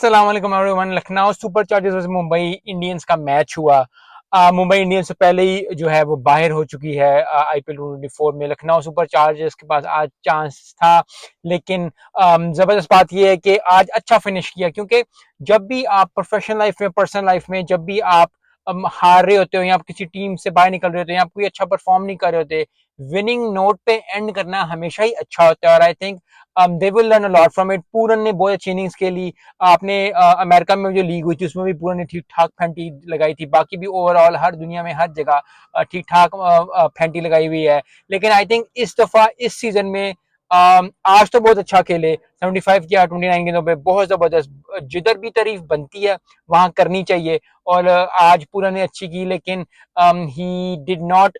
अस्सलाम वालेकुम everyone. Lucknow super chargers versus Mumbai Indians का मैच हुआ। मुंबई इंडियंस से पहले ही जो है वो बाहर हो चुकी है आईपीएल 2024 में। लखनऊ सुपर चार्जर्स के पास आज चांस था, लेकिन जबरदस्त बात यह है कि आज अच्छा फिनिश किया, क्योंकि जब भी आप प्रोफेशनल लाइफ में, पर्सनल लाइफ में, जब भी आप हार रहे होते हो या आप किसी टीम से बाहर निकल रहे होते हो या आप कोई अच्छा परफॉर्म नहीं कर रहे होते, विनिंग नोट पे एंड करना हमेशा ही अच्छा होता है। और I think they will learn a lot from it. Puran ने बहुत अच्छी इनिंग्स खेली। आपने अमेरिका में जो लीग हुई थी उसमें भी पूरन ने ठीक ठाक फेंटी लगाई थी। बाकी भी ओवरऑल हर दुनिया में हर जगह ठीक ठाक फेंटी लगाई हुई है। लेकिन आई थिंक इस दफा इस सीजन में आज तो बहुत अच्छा खेले। 75 किया 29 गेंदों पे, बहुत जबरदस्त। जिधर भी तारीफ बनती है वहां करनी चाहिए। और आज पूरन ने अच्छी की, लेकिन he did not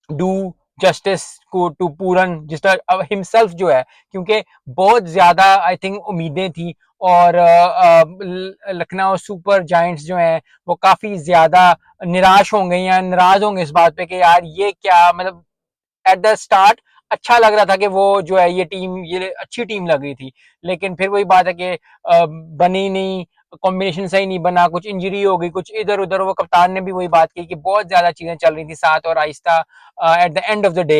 do justice को टू पूरन जिस तरह हिमसेल्फ जो है, क्योंकि बहुत ज्यादा आई थिंक उम्मीदें थी। और लखनऊ सुपर जायंट्स जो हैं वो काफी ज्यादा निराश होंगे या नाराज होंगे इस बात पे कि यार ये क्या, मतलब एट द स्टार्ट अच्छा लग रहा था कि वो जो है ये अच्छी टीम लग रही थी। लेकिन फिर वही बात है कि बनी नहीं, कॉम्बिनेशन सही नहीं बना, कुछ इंजरी हो गई, कुछ इधर उधर। वो कप्तान ने भी वही बात की कि बहुत ज्यादा चीजें चल रही थी साथ, और आहिस्ता at the end of the day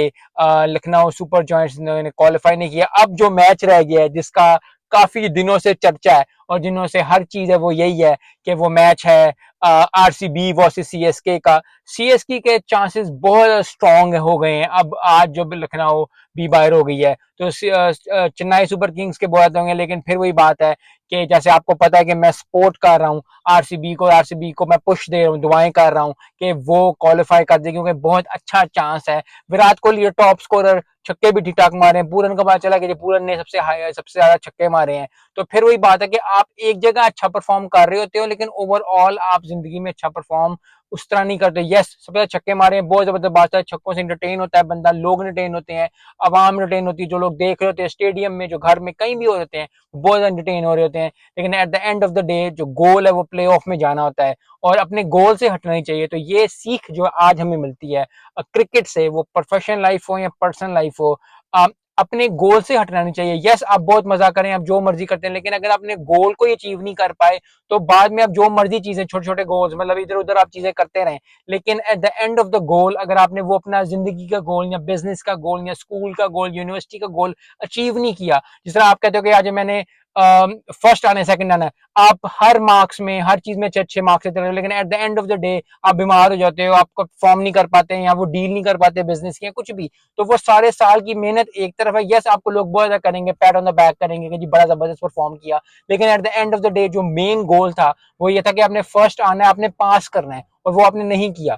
Lucknow super joints ने क्वालिफाई नहीं किया। अब जो मैच रह गया है जिसका काफी दिनों से चर्चा है और जिनों से हर चीज है, वो यही है कि वो मैच है आरसीबी वर्सेस सीएसके का। सीएसके के चांसेस बहुत स्ट्रांग हो गए हैं अब। आज जब लखनऊ भी बाहर हो गई है तो चेन्नई सुपर किंग्स के बहुत होंगे। लेकिन फिर वही बात है कि जैसे आपको पता है कि मैं सपोर्ट कर रहा हूँ आरसीबी को मैं पुश दे रहा हूँ, दुआएं कर रहा हूँ कि वो क्वालिफाई कर दे, क्योंकि बहुत अच्छा चांस है। विराट कोहली टॉप स्कोरर, छक्के भी ठीक ठाक मारे हैं। पूरन का पता चला कि पूरन ने सबसे ज्यादा छक्के मारे हैं। तो फिर वही बात है कि आप एक जगह अच्छा परफॉर्म कर रहे होते हो, लेकिन ओवरऑल आप जिंदगी में अच्छा परफॉर्म उस तरह नहीं करते। यस, सबसे ज्यादा छक्के मारे हैं, बहुत जबरदस्त बात है। छक्कों से एंटरटेन होता है बंदा, लोग एंटरटेन होते हैं, आवाम एंटरटेन होती है, जो लोग देख रहे होते हैं स्टेडियम में, जो घर में कहीं भी हो रहे हैं, बहुत एंटरटेन हो रहे होते हैं। लेकिन at the end of the day जो गोल है वो प्ले ऑफ में जाना होता है और अपने गोल से हटना नहीं चाहिए। तो ये सीख जो आज हमें मिलती है क्रिकेट से, वो प्रोफेशनल लाइफ हो या पर्सनल लाइफ हो, अपने गोल से हटना नहीं चाहिए। यस, आप बहुत मजा करें, आप जो मर्जी करते हैं, लेकिन अगर अपने गोल को अचीव नहीं कर पाए तो बाद में आप जो मर्जी चीजें, छोटे छोटे गोल्स, मतलब इधर उधर आप चीजें करते रहें, लेकिन at the end of the goal अगर आपने वो अपना जिंदगी का गोल या बिजनेस का गोल या स्कूल का गोल, यूनिवर्सिटी का गोल अचीव नहीं किया, जिस तरह आप कहते हो कि आज मैंने फर्स्ट आना है, सेकंड आना है, आप हर मार्क्स में, हर चीज में अच्छे अच्छे मार्क्स लेते रहे, लेकिन at the end of the day आप बीमार हो जाते हो, आपको फॉर्म नहीं कर पाते हैं या वो डील नहीं कर पाते बिजनेस की या कुछ भी, तो वो सारे साल की मेहनत एक तरफ है। यस, आपको लोग बहुत ज्यादा करेंगे, पैट ऑन द बैक करेंगे कि जी बड़ा जबरदस्त परफॉर्म किया, लेकिन at the end of the day जो मेन गोल था वो ये था कि आपने फर्स्ट आना है, आपने पास करना है, और वो आपने नहीं किया।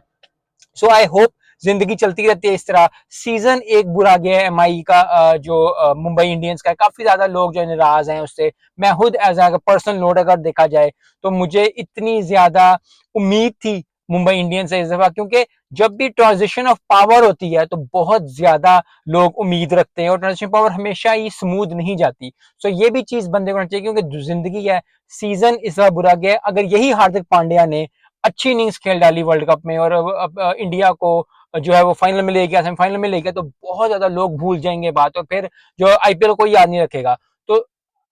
सो आई होप जिंदगी चलती रहती है इस तरह। सीजन एक बुरा गया है एमआई का, जो मुंबई इंडियंस का, काफी ज्यादा लोग जो नाराज हैं उससे। मैं खुद एज ए पर्सनल नोट अगर देखा जाए तो मुझे इतनी ज्यादा उम्मीद थी मुंबई इंडियंस से इस दफा, क्योंकि जब भी ट्रांजिशन ऑफ पावर होती है तो बहुत ज्यादा लोग उम्मीद रखते हैं और ट्रांजिशन पावर हमेशा ही स्मूथ नहीं जाती। सो ये भी चीज बंदे को होना चाहिए, क्योंकि जिंदगी है। सीजन इस बार बुरा गया। अगर यही हार्दिक पांड्या ने अच्छी इनिंग्स खेल डाली वर्ल्ड कप में और इंडिया को जो है वो फाइनल में ले गया, सेमीफाइनल में ले गया, तो बहुत ज्यादा लोग भूल जाएंगे बात, और फिर जो आईपीएल को याद नहीं रखेगा। तो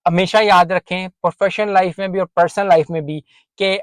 हमेशा याद रखें प्रोफेशनल लाइफ में भी और पर्सनल लाइफ में भी कि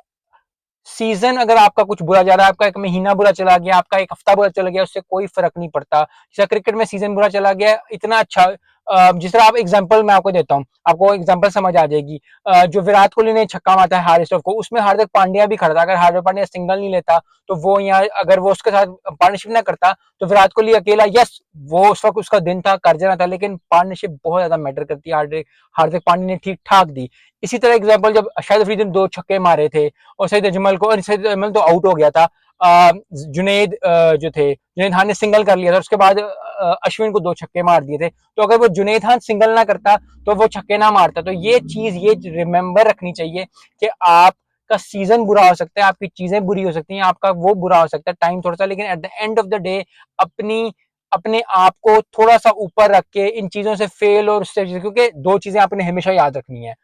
सीजन अगर आपका कुछ बुरा जा रहा है, आपका एक महीना बुरा चला गया, आपका एक हफ्ता बुरा चला गया, उससे कोई फर्क नहीं पड़ता। जैसे क्रिकेट में सीजन बुरा चला गया, इतना अच्छा, जिस तरह आप एग्जांपल मैं आपको देता हूँ, आपको एग्जांपल समझ आ जाएगी। जो विराट कोहली ने छक्का मारा है हारिस को, उसमें हार्दिक पांड्या भी खड़ा था। अगर हार्दिक पांड्या सिंगल नहीं लेता तो वो यहाँ, अगर वो उसके साथ पार्टनरशिप ना करता तो विराट कोहली अकेला, यस वो उस वक्त उसका दिन था, कर जाना था, लेकिन पार्टनरशिप बहुत ज्यादा मैटर करती है। हार्दिक हार्दिक पांड्या ने ठीक ठाक दी। इसी तरह एग्जाम्पल, जब शाहिद अफरीदी ने 2 छक्के मारे थे और सईद अजमल को, और सईद अजमल तो आउट हो गया था, जुनेद जो थे, जुनेद खान ने सिंगल कर लिया था, उसके बाद अश्विन को 2 छक्के मार दिए थे। तो अगर वो जुनेद खान सिंगल ना करता तो वो छक्के ना मारता। तो ये चीज ये रिमेंबर रखनी चाहिए कि आपका सीजन बुरा हो सकता है, आपकी चीजें बुरी हो सकती हैं, आपका वो बुरा हो सकता है टाइम थोड़ा सा, लेकिन at the end of the day अपनी अपने आप को थोड़ा सा ऊपर रख के इन चीजों से फेल और उससे, क्योंकि 2 चीजें आपने हमेशा याद रखनी है।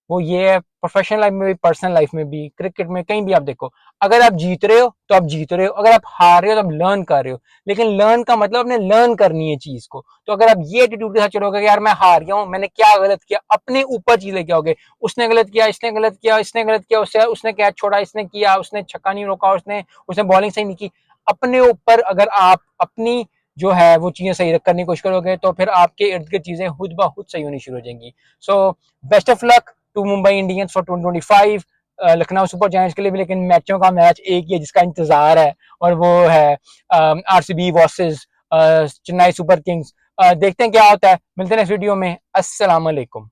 वो ये है, प्रोफेशनल लाइफ में भी, पर्सनल लाइफ में भी, क्रिकेट में, कहीं भी आप देखो, अगर आप जीत रहे हो तो आप जीत रहे हो, अगर आप हार रहे हो तो आप लर्न कर रहे हो। लेकिन लर्न का मतलब आपने लर्न करनी है चीज को। तो अगर आप ये एटीट्यूड के साथ चलोगे कि यार मैं हार गया हूं, मैंने क्या गलत किया, अपने ऊपर चीज लेके आओगे, उसने गलत किया, इसने गलत किया, इसने गलत किया, उसने कैच छोड़ा, इसने किया, उसने छक्का नहीं रोका, उसने उसने बॉलिंग सही नहीं की, अपने ऊपर अगर आप अपनी जो है वो चीजें सही करने की कोशिश करोगे तो फिर आपके इर्द गिर्द चीजें खुद ब खुद सही होनी शुरू हो जाएंगी। So best of luck to Mumbai Indians for 2025, Lucknow Super Giants के लिए भी। लेकिन मैचों का मैच एक ही है जिसका इंतजार है, और वो है RCB versus Chennai super Kings. देखते हैं क्या होता है। मिलते हैं नेक्स्ट वीडियो में। अस्सलाम वालेकुम।